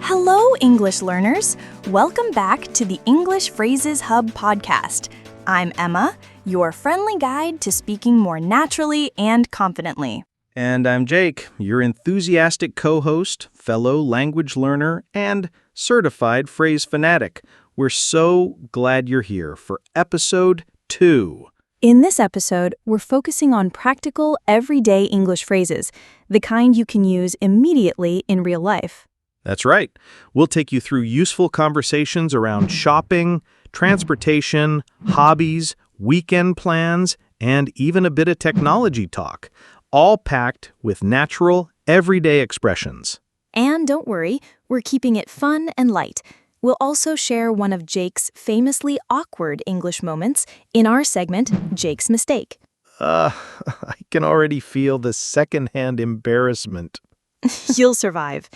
Hello, English learners. Welcome back to the English Phrases Hub podcast. I'm Emma, your friendly guide to speaking more naturally and confidently. And I'm Jake, your enthusiastic co-host, fellow language learner, and certified phrase fanatic. We're so glad you're here for episode 2. In this episode, we're focusing on practical, everyday English phrases, the kind you can use immediately in real life. That's right. We'll take you through useful conversations around shopping, transportation, hobbies, weekend plans, and even a bit of technology talk, all packed with natural, everyday expressions. And don't worry, we're keeping it fun and light. We'll also share one of Jake's famously awkward English moments in our segment, Jake's Mistake. I can already feel the secondhand embarrassment. You'll survive.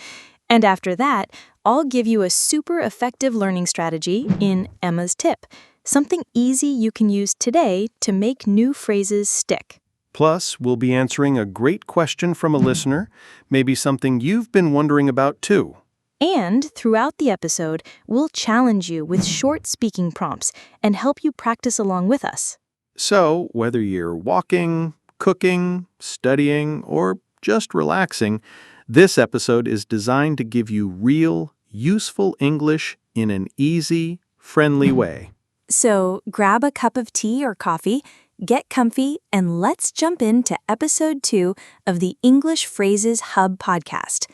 And after that, I'll give you a super effective learning strategy in Emma's tip, something easy you can use today to make new phrases stick. Plus, we'll be answering a great question from a listener, maybe something you've been wondering about too. And throughout the episode, we'll challenge you with short speaking prompts and help you practice along with us. So, whether you're walking, cooking, studying, or just relaxing, this episode is designed to give you real, useful English in an easy, friendly way. So grab a cup of tea or coffee, get comfy, and let's jump into episode 2 of the English Phrases Hub podcast.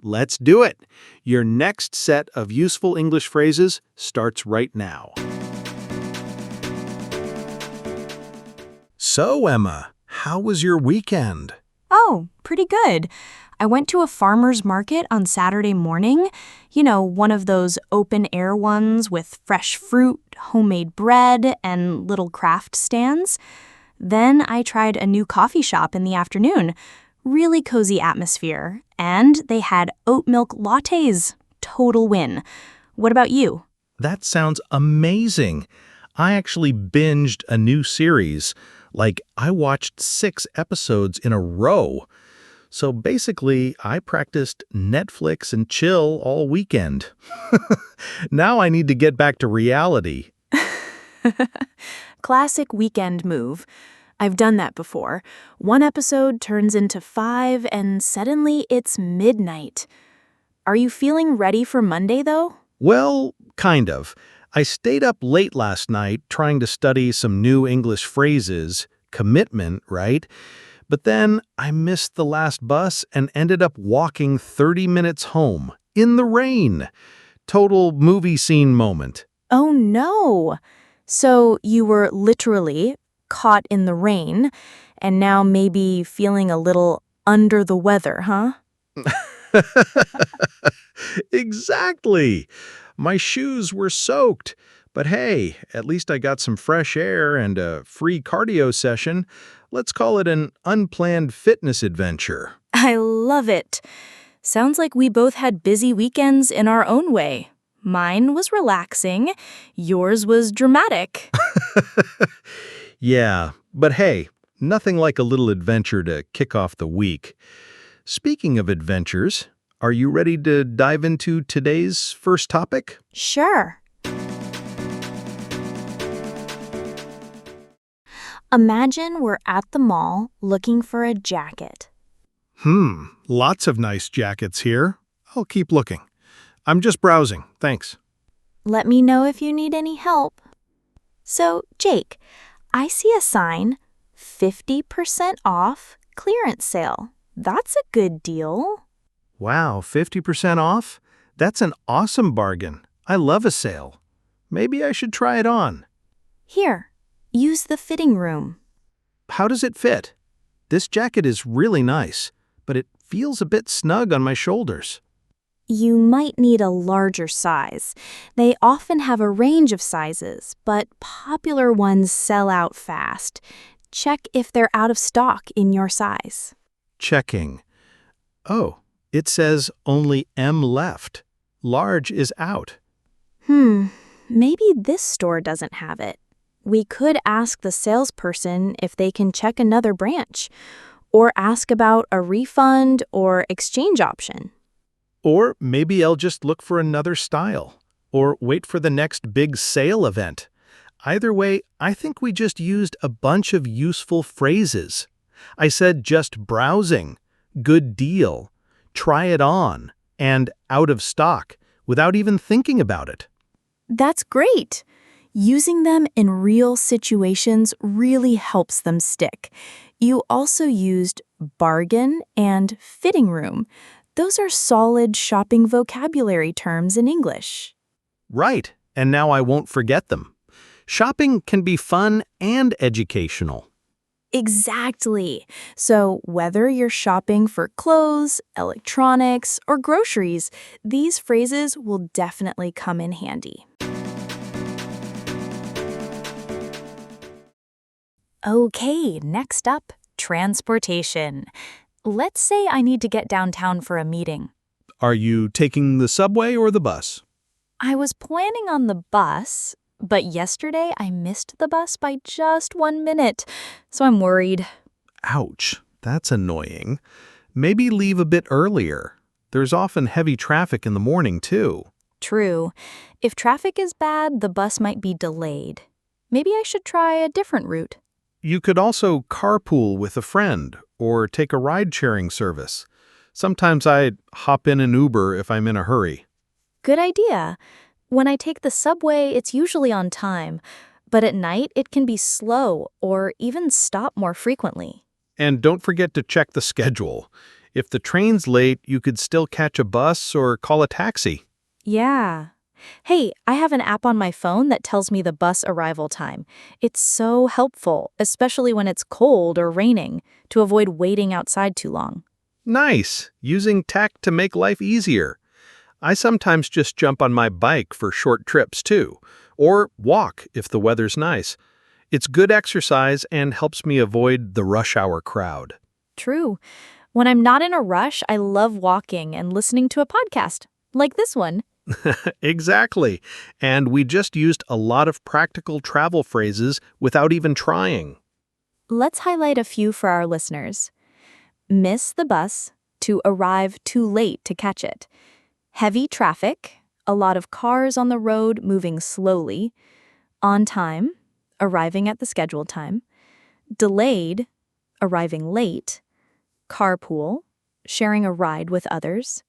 Let's do it! Your next set of useful English phrases starts right now. So, Emma, how was your weekend? Oh, pretty good. I went to a farmer's market on Saturday morning. You know, one of those open-air ones with fresh fruit, homemade bread, and little craft stands. Then I tried a new coffee shop in the afternoon. Really cozy atmosphere. And they had oat milk lattes. Total win. What about you? That sounds amazing. I actually binged a new series. I watched 6 episodes in a row. So basically, I practiced Netflix and chill all weekend. Now I need to get back to reality. Classic weekend move. I've done that before. One episode turns into 5 and suddenly it's midnight. Are you feeling ready for Monday, though? Well, kind of. I stayed up late last night trying to study some new English phrases, commitment, right? But then I missed the last bus and ended up walking 30 minutes home, in the rain. Total movie scene moment. Oh no! So you were literally caught in the rain and now maybe feeling a little under the weather, huh? Exactly. My shoes were soaked. But hey, at least I got some fresh air and a free cardio session. Let's call it an unplanned fitness adventure. I love it. Sounds like we both had busy weekends in our own way. Mine was relaxing. Yours was dramatic. Yeah, but hey, nothing like a little adventure to kick off the week. Speaking of adventures, are you ready to dive into today's first topic? Sure. Imagine we're at the mall looking for a jacket. Lots of nice jackets here. I'll keep looking. I'm just browsing, thanks. Let me know if you need any help. So, Jake, I see a sign, 50% off, clearance sale. That's a good deal. Wow, 50% off? That's an awesome bargain. I love a sale. Maybe I should try it on. Here, use the fitting room. How does it fit? This jacket is really nice, but it feels a bit snug on my shoulders. You might need a larger size. They often have a range of sizes, but popular ones sell out fast. Check if they're out of stock in your size. Checking. Oh, it says only M left. Large is out. Maybe this store doesn't have it. We could ask the salesperson if they can check another branch, or ask about a refund or exchange option. Or maybe I'll just look for another style, or wait for the next big sale event. Either way, I think we just used a bunch of useful phrases. I said just browsing, good deal, try it on, and out of stock, without even thinking about it. That's great. Using them in real situations really helps them stick. You also used bargain and fitting room. Those are solid shopping vocabulary terms in English. Right, and now I won't forget them. Shopping can be fun and educational. Exactly. So, whether you're shopping for clothes, electronics, or groceries, these phrases will definitely come in handy. Okay, next up, transportation. Let's say I need to get downtown for a meeting. Are you taking the subway or the bus? I was planning on the bus, but yesterday I missed the bus by just 1 minute, so I'm worried. Ouch, that's annoying. Maybe leave a bit earlier. There's often heavy traffic in the morning, too. True. If traffic is bad, the bus might be delayed. Maybe I should try a different route. You could also carpool with a friend or take a ride-sharing service. Sometimes I hop in an Uber if I'm in a hurry. Good idea. When I take the subway, it's usually on time, but at night it can be slow or even stop more frequently. And don't forget to check the schedule. If the train's late, you could still catch a bus or call a taxi. Yeah. Hey, I have an app on my phone that tells me the bus arrival time. It's so helpful, especially when it's cold or raining, to avoid waiting outside too long. Nice! Using tech to make life easier. I sometimes just jump on my bike for short trips, too, or walk if the weather's nice. It's good exercise and helps me avoid the rush hour crowd. True. When I'm not in a rush, I love walking and listening to a podcast, like this one. Exactly. And we just used a lot of practical travel phrases without even trying. Let's highlight a few for our listeners. Miss the bus, to arrive too late to catch it. Heavy traffic, a lot of cars on the road moving slowly. On time, arriving at the scheduled time. Delayed, arriving late. Carpool, sharing a ride with others.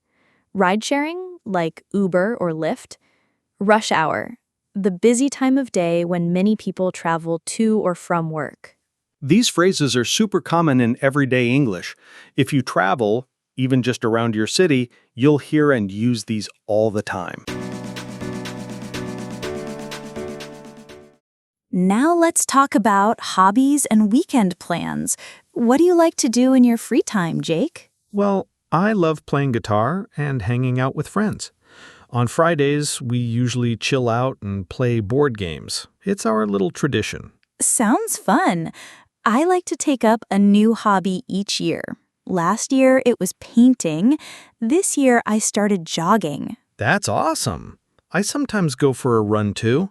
Ride sharing, like Uber or Lyft. Rush hour, the busy time of day when many people travel to or from work. These phrases are super common in everyday English. If you travel, even just around your city, you'll hear and use these all the time. Now let's talk about hobbies and weekend plans. What do you like to do in your free time, Jake? Well, I love playing guitar and hanging out with friends. On Fridays, we usually chill out and play board games. It's our little tradition. Sounds fun. I like to take up a new hobby each year. Last year, it was painting. This year, I started jogging. That's awesome. I sometimes go for a run too.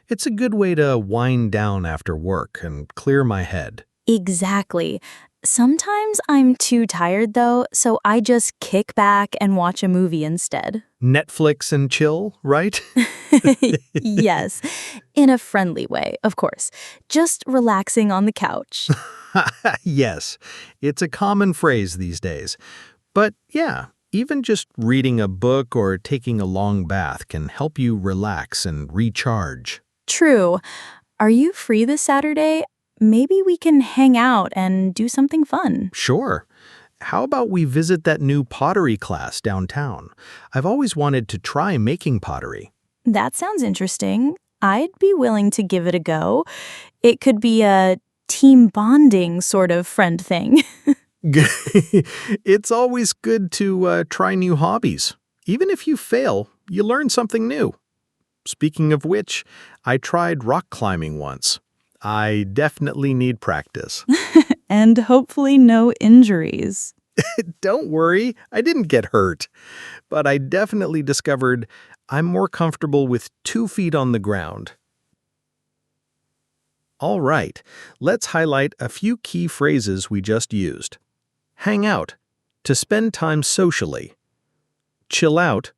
It's a good way to wind down after work and clear my head. Exactly. Sometimes I'm too tired, though, so I just kick back and watch a movie instead. Netflix and chill, right? Yes, in a friendly way, of course. Just relaxing on the couch. Yes, it's a common phrase these days. But yeah, even just reading a book or taking a long bath can help you relax and recharge. True. Are you free this Saturday? Maybe we can hang out and do something fun. Sure. How about we visit that new pottery class downtown? I've always wanted to try making pottery. That sounds interesting. I'd be willing to give it a go. It could be a team bonding sort of friend thing. It's always good to try new hobbies. Even if you fail, you learn something new. Speaking of which, I tried rock climbing once. I definitely need practice. And hopefully no injuries. Don't worry, I didn't get hurt. But I definitely discovered I'm more comfortable with 2 feet on the ground. All right, let's highlight a few key phrases we just used. Hang out, to spend time socially. chill out,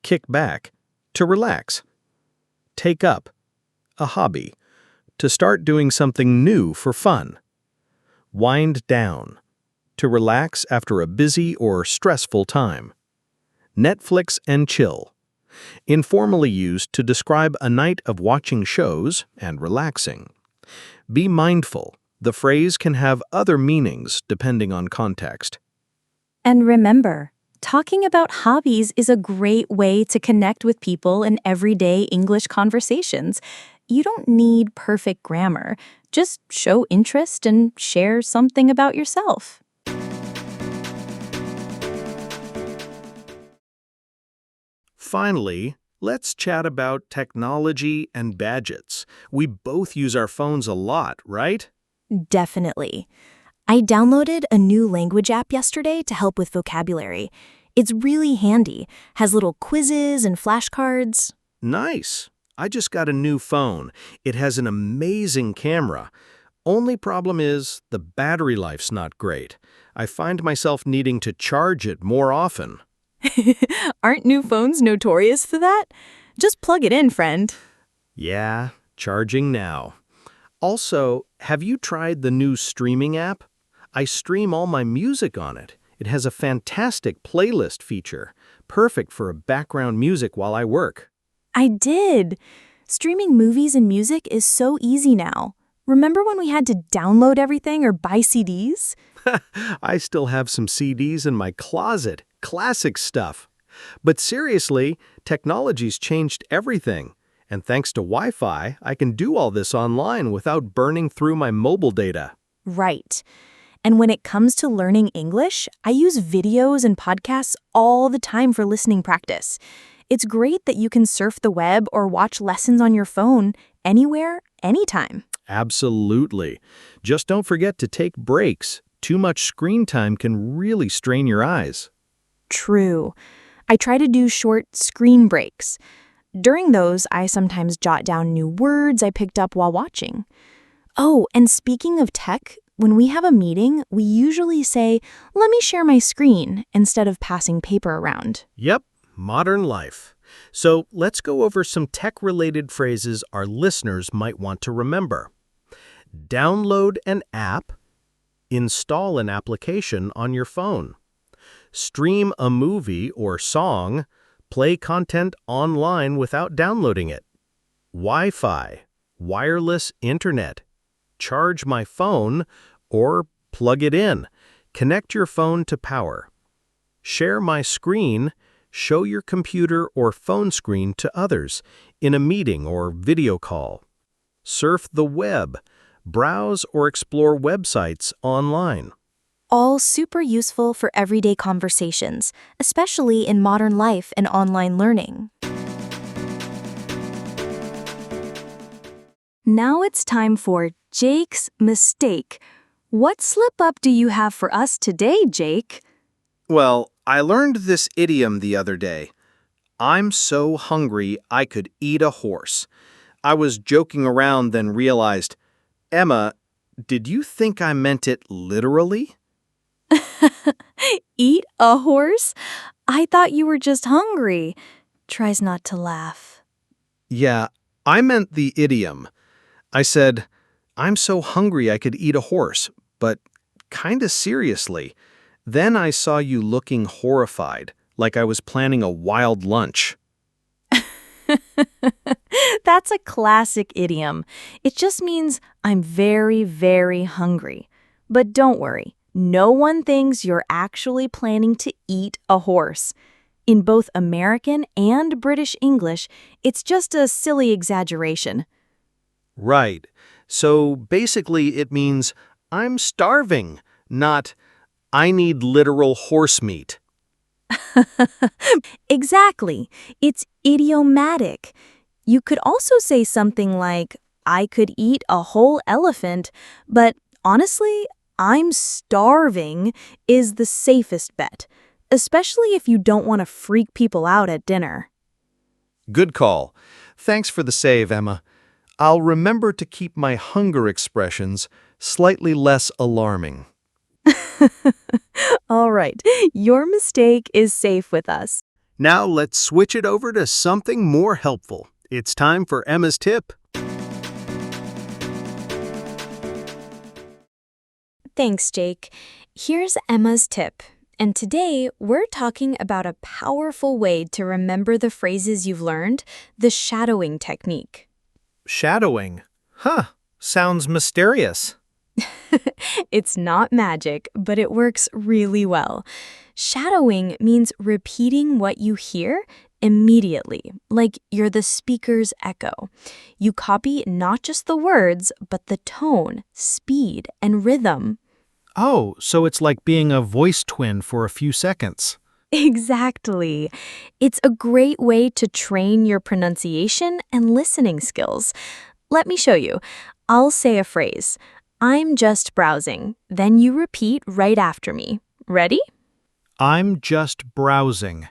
kick back, to relax. Take up, a hobby, to start doing something new for fun. Wind down, to relax after a busy or stressful time. Netflix and chill, informally used to describe a night of watching shows and relaxing. Be mindful, the phrase can have other meanings depending on context. And remember, talking about hobbies is a great way to connect with people in everyday English conversations. You don't need perfect grammar. Just show interest and share something about yourself. Finally, let's chat about technology and gadgets. We both use our phones a lot, right? Definitely. I downloaded a new language app yesterday to help with vocabulary. It's really handy, has little quizzes and flashcards. Nice. I just got a new phone. It has an amazing camera. Only problem is the battery life's not great. I find myself needing to charge it more often. Aren't new phones notorious for that? Just plug it in, friend. Yeah, charging now. Also, have you tried the new streaming app? I stream all my music on it. It has a fantastic playlist feature, perfect for background music while I work. I did. Streaming movies and music is so easy now. Remember when we had to download everything or buy CDs? I still have some CDs in my closet, classic stuff. But seriously, technology's changed everything. And thanks to Wi-Fi, I can do all this online without burning through my mobile data. Right. And when it comes to learning English, I use videos and podcasts all the time for listening practice. It's great that you can surf the web or watch lessons on your phone anywhere, anytime. Absolutely. Just don't forget to take breaks. Too much screen time can really strain your eyes. True. I try to do short screen breaks. During those, I sometimes jot down new words I picked up while watching. Oh, and speaking of tech, when we have a meeting, we usually say, "Let me share my screen," instead of passing paper around. Yep, modern life. So let's go over some tech-related phrases our listeners might want to remember. Download an app. Install an application on your phone. Stream a movie or song. Play content online without downloading it. Wi-Fi, wireless internet. Charge my phone or plug it in. Connect your phone to power. Share my screen. Show your computer or phone screen to others in a meeting or video call. Surf the web. Browse or explore websites online. All super useful for everyday conversations, especially in modern life and online learning. Now it's time for Jake's mistake. What slip-up do you have for us today, Jake? Well, I learned this idiom the other day. I'm so hungry I could eat a horse. I was joking around, then realized, Emma, did you think I meant it literally? Eat a horse? I thought you were just hungry. Tries not to laugh. Yeah, I meant the idiom. I said, I'm so hungry I could eat a horse, but kinda seriously. Then I saw you looking horrified, like I was planning a wild lunch. That's a classic idiom. It just means I'm very, very hungry. But don't worry, no one thinks you're actually planning to eat a horse. In both American and British English, it's just a silly exaggeration. Right. So basically it means I'm starving, not I need literal horse meat. Exactly. It's idiomatic. You could also say something like, I could eat a whole elephant, but honestly, I'm starving is the safest bet, especially if you don't want to freak people out at dinner. Good call. Thanks for the save, Emma. I'll remember to keep my hunger expressions slightly less alarming. All right, your mistake is safe with us. Now let's switch it over to something more helpful. It's time for Emma's tip. Thanks, Jake. Here's Emma's tip. And today, we're talking about a powerful way to remember the phrases you've learned, the shadowing technique. Shadowing. Sounds mysterious. It's not magic, but it works really well. Shadowing means repeating what you hear immediately, like you're the speaker's echo. You copy not just the words, but the tone, speed, and rhythm. Oh, so it's like being a voice twin for a few seconds. Exactly. It's a great way to train your pronunciation and listening skills. Let me show you. I'll say a phrase. I'm just browsing. Then you repeat right after me. Ready? I'm just browsing.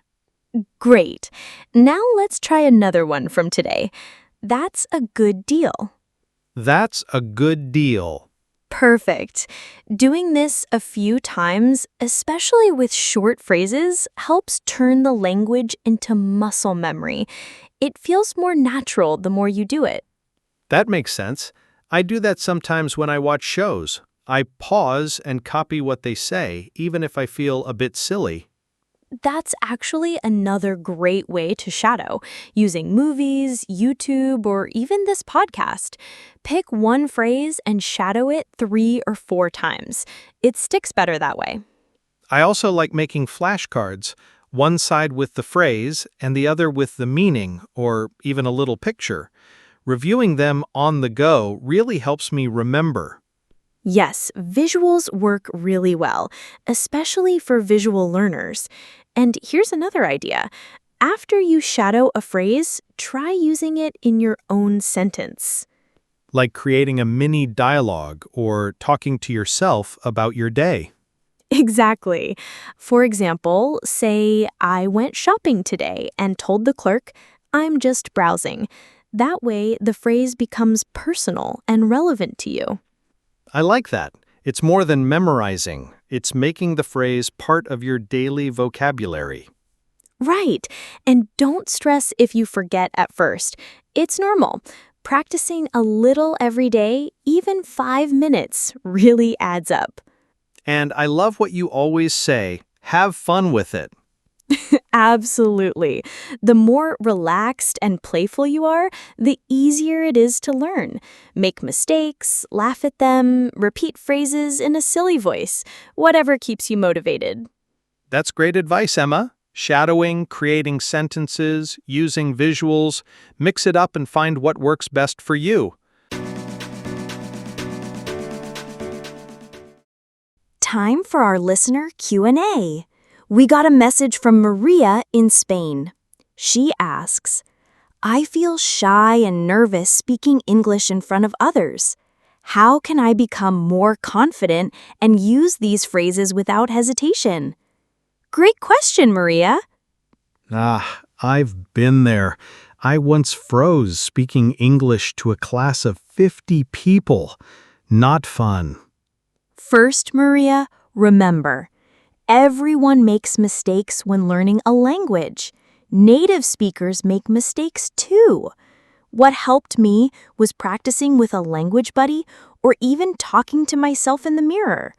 Great. Now let's try another one from today. That's a good deal. That's a good deal. Perfect. Doing this a few times, especially with short phrases, helps turn the language into muscle memory. It feels more natural the more you do it. That makes sense. I do that sometimes when I watch shows. I pause and copy what they say, even if I feel a bit silly. That's actually another great way to shadow, using movies, YouTube, or even this podcast. Pick one phrase and shadow it 3 or 4 times. It sticks better that way. I also like making flashcards, one side with the phrase and the other with the meaning or even a little picture. Reviewing them on the go really helps me remember. Yes, visuals work really well, especially for visual learners. And here's another idea. After you shadow a phrase, try using it in your own sentence. Like creating a mini dialogue or talking to yourself about your day. Exactly. For example, say, I went shopping today and told the clerk, I'm just browsing. That way, the phrase becomes personal and relevant to you. I like that. It's more than memorizing. It's making the phrase part of your daily vocabulary. Right. And don't stress if you forget at first. It's normal. Practicing a little every day, even 5 minutes, really adds up. And I love what you always say, have fun with it. Absolutely. The more relaxed and playful you are, the easier it is to learn. Make mistakes, laugh at them, repeat phrases in a silly voice, whatever keeps you motivated. That's great advice, Emma. Shadowing, creating sentences, using visuals, mix it up and find what works best for you. Time for our listener Q&A. We got a message from Maria in Spain. She asks, I feel shy and nervous speaking English in front of others. How can I become more confident and use these phrases without hesitation? Great question, Maria. I've been there. I once froze speaking English to a class of 50 people. Not fun. First, Maria, remember, everyone makes mistakes when learning a language. Native speakers make mistakes too. What helped me was practicing with a language buddy or even talking to myself in the mirror.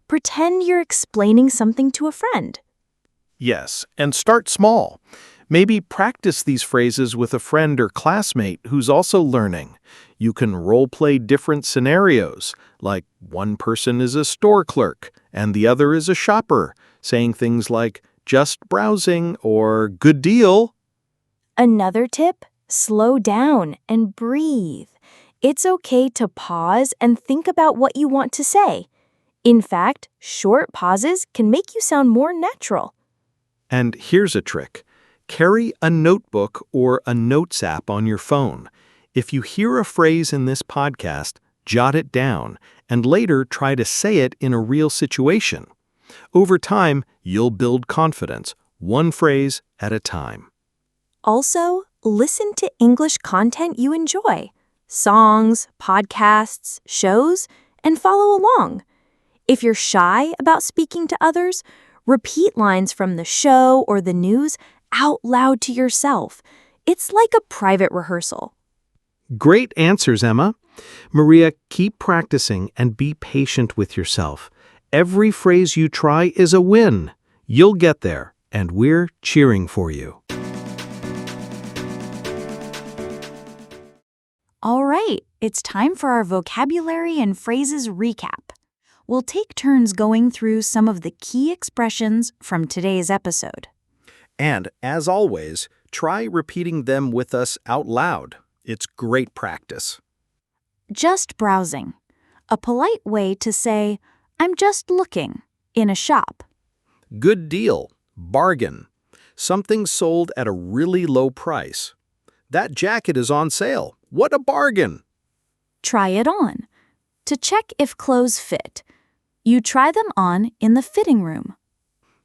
Pretend you're explaining something to a friend. Yes, and start small. Maybe practice these phrases with a friend or classmate who's also learning. You can role-play different scenarios, like one person is a store clerk and the other is a shopper, saying things like, just browsing or good deal. Another tip, slow down and breathe. It's okay to pause and think about what you want to say. In fact, short pauses can make you sound more natural. And here's a trick. Carry a notebook or a notes app on your phone. If you hear a phrase in this podcast, jot it down, and later try to say it in a real situation. Over time, you'll build confidence, one phrase at a time. Also, listen to English content you enjoy. Songs, podcasts, shows, and follow along. If you're shy about speaking to others, repeat lines from the show or the news out loud to yourself. It's like a private rehearsal. Great answers, Emma. Maria, keep practicing and be patient with yourself. Every phrase you try is a win. You'll get there, and we're cheering for you. All right, it's time for our vocabulary and phrases recap. We'll take turns going through some of the key expressions from today's episode. And, as always, try repeating them with us out loud. It's great practice. Just browsing. A polite way to say, I'm just looking, in a shop. Good deal. Bargain. Something sold at a really low price. That jacket is on sale. What a bargain! Try it on. To check if clothes fit, you try them on in the fitting room.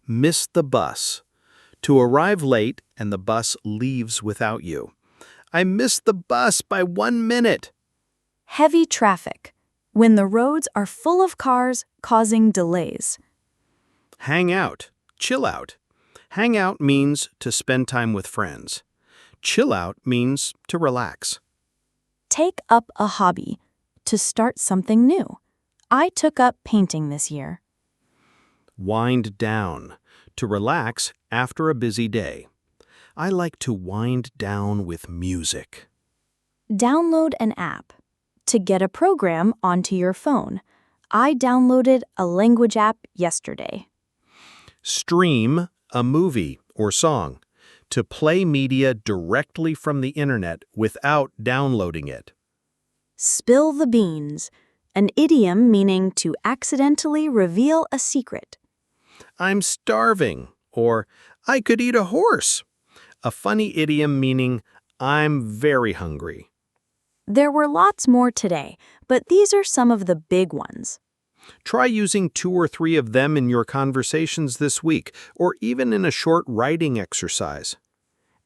Miss the bus. To arrive late and the bus leaves without you. I missed the bus by 1 minute. Heavy traffic. When the roads are full of cars causing delays. Hang out. Chill out. Hang out means to spend time with friends. Chill out means to relax. Take up a hobby. To start something new. I took up painting this year. Wind down. To relax after a busy day. I like to wind down with music. Download an app. To get a program onto your phone. I downloaded a language app yesterday. Stream a movie or song. To play media directly from the internet without downloading it. Spill the beans. An idiom meaning to accidentally reveal a secret. I'm starving, or I could eat a horse. A funny idiom meaning I'm very hungry. There were lots more today, but these are some of the big ones. Try using 2 or 3 of them in your conversations this week, or even in a short writing exercise.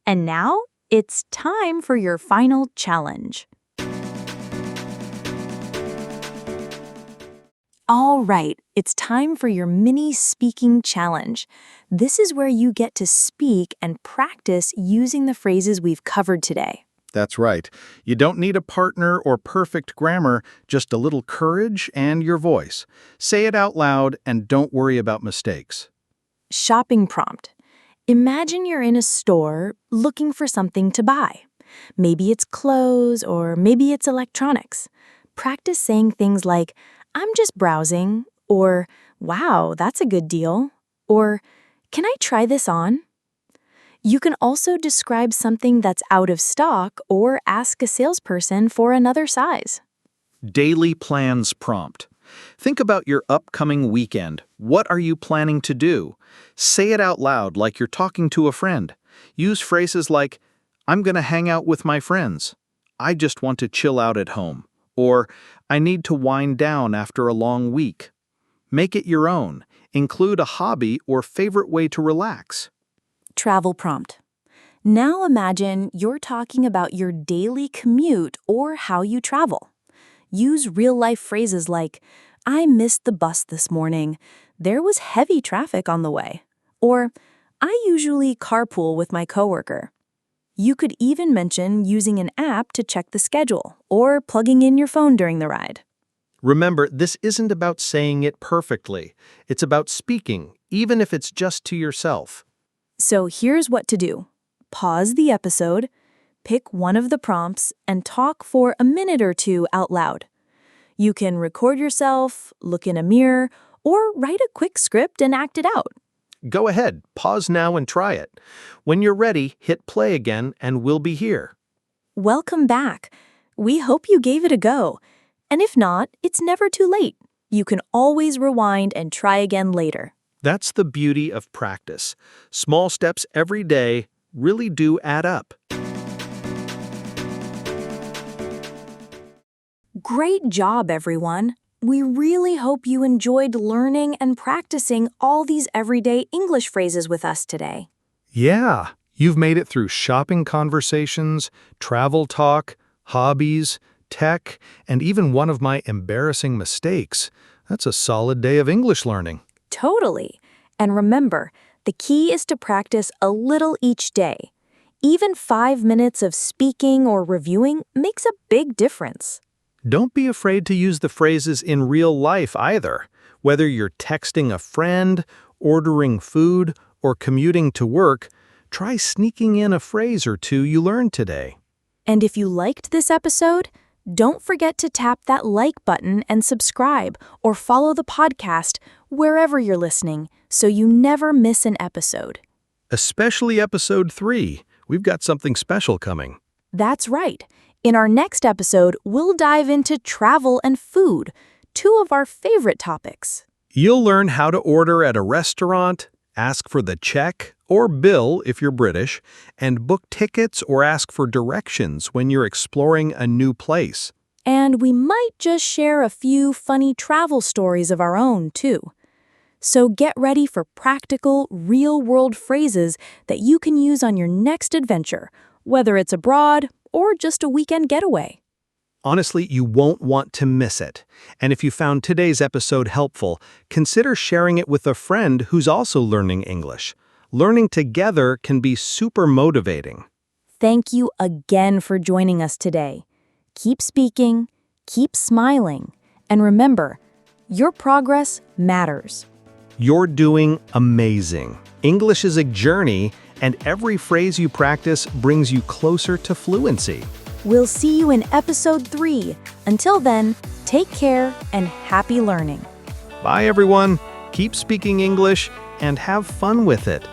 And now, it's time for your final challenge. All right, it's time for your mini speaking challenge. This is where you get to speak and practice using the phrases we've covered today. That's right. You don't need a partner or perfect grammar, just a little courage and your voice. Say it out loud and don't worry about mistakes. Shopping prompt. Imagine you're in a store looking for something to buy. Maybe it's clothes or maybe it's electronics. Practice saying things like, I'm just browsing, or wow, that's a good deal, or can I try this on? You can also describe something that's out of stock or ask a salesperson for another size. Daily plans prompt. Think about your upcoming weekend. What are you planning to do? Say it out loud like you're talking to a friend. Use phrases like, I'm going to hang out with my friends. I just want to chill out at home. Or, I need to wind down after a long week. Make it your own. Include a hobby or favorite way to relax. Travel prompt. Now imagine you're talking about your daily commute or how you travel. Use real-life phrases like, I missed the bus this morning. There was heavy traffic on the way. Or, I usually carpool with my coworker. You could even mention using an app to check the schedule or plugging in your phone during the ride. Remember, this isn't about saying it perfectly. It's about speaking, even if it's just to yourself. So here's what to do. Pause the episode, pick one of the prompts, and talk for a minute or 2 out loud. You can record yourself, look in a mirror, or write a quick script and act it out. Go ahead, pause now and try it. When you're ready, hit play again and we'll be here. Welcome back. We hope you gave it a go. And if not, it's never too late. You can always rewind and try again later. That's the beauty of practice. Small steps every day really do add up. Great job, everyone. We really hope you enjoyed learning and practicing all these everyday English phrases with us today. Yeah, you've made it through shopping conversations, travel talk, hobbies, tech, and even one of my embarrassing mistakes. That's a solid day of English learning. Totally. And remember, The key is to practice a little each day. Even 5 minutes of speaking or reviewing makes a big difference. Don't be afraid to use the phrases in real life either. Whether you're texting a friend, ordering food, or commuting to work, try sneaking in a phrase or two you learned today. And if you liked this episode, don't forget to tap that like button and subscribe or follow the podcast wherever you're listening so you never miss an episode. Especially episode 3. We've got something special coming. That's right. In our next episode, we'll dive into travel and food, 2 of our favorite topics. You'll learn how to order at a restaurant, ask for the check or bill if you're British, and book tickets or ask for directions when you're exploring a new place. And we might just share a few funny travel stories of our own, too. So get ready for practical, real-world phrases that you can use on your next adventure, whether it's abroad or just a weekend getaway. Honestly, you won't want to miss it. And if you found today's episode helpful, consider sharing it with a friend who's also learning English. Learning together can be super motivating. Thank you again for joining us today. Keep speaking, keep smiling, and remember, your progress matters. You're doing amazing. English is a journey, and every phrase you practice brings you closer to fluency. We'll see you in episode 3. Until then, take care and happy learning. Bye, everyone. Keep speaking English and have fun with it.